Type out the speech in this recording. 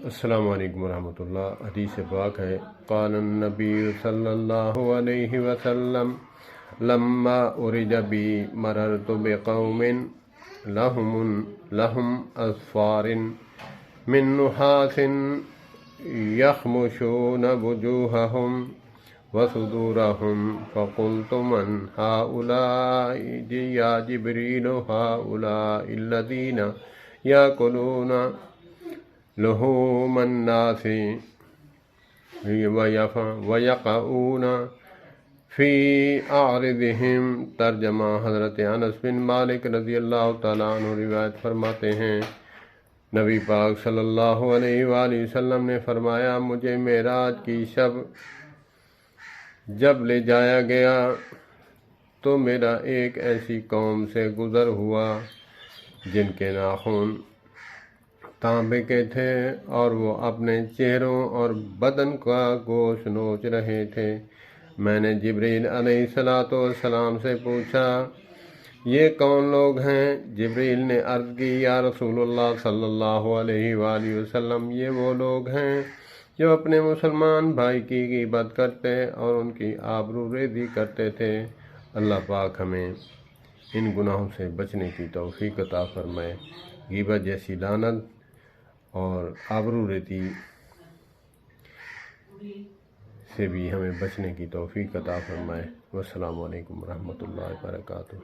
السلام علیکم ورحمۃ اللہ۔ حدیث پاک ہے، قال النبی صلی اللہ علیہ وسلم لما ارج بی مررت بقوم لهم اظفار من نحاس یخمشون وجوہهم وصدورهم فقلت من هؤلاء یا جبریل هؤلاء الذین یاکلون لحوم الناس ویقعون فی اعرضهم۔ ترجمہ حضرت انس بن مالک رضی اللہ تعالیٰ عنہ روایت فرماتے ہیں، نبی پاک صلی اللہ علیہ وآلہ وسلم نے فرمایا، مجھے معراج کی شب جب لے جایا گیا تو میرا ایک ایسی قوم سے گزر ہوا جن کے ناخن تانبے کے تھے اور وہ اپنے چہروں اور بدن کا گوشت نوچ رہے تھے۔ میں نے جبریل علیہ السلام سے پوچھا، یہ کون لوگ ہیں؟ جبریل نے عرض کی، یا رسول اللہ صلی اللہ علیہ وآلہ وسلم، یہ وہ لوگ ہیں جو اپنے مسلمان بھائی کی غیبت کرتے اور ان کی آبرو ریزی کرتے تھے۔ اللہ پاک ہمیں ان گناہوں سے بچنے کی توفیق عطا فرمائے، غیبت جیسی لعنت اور آبرو ریزی سے بھی ہمیں بچنے کی توفیق عطا فرمائے۔ والسلام علیکم ورحمۃ اللہ وبرکاتہ۔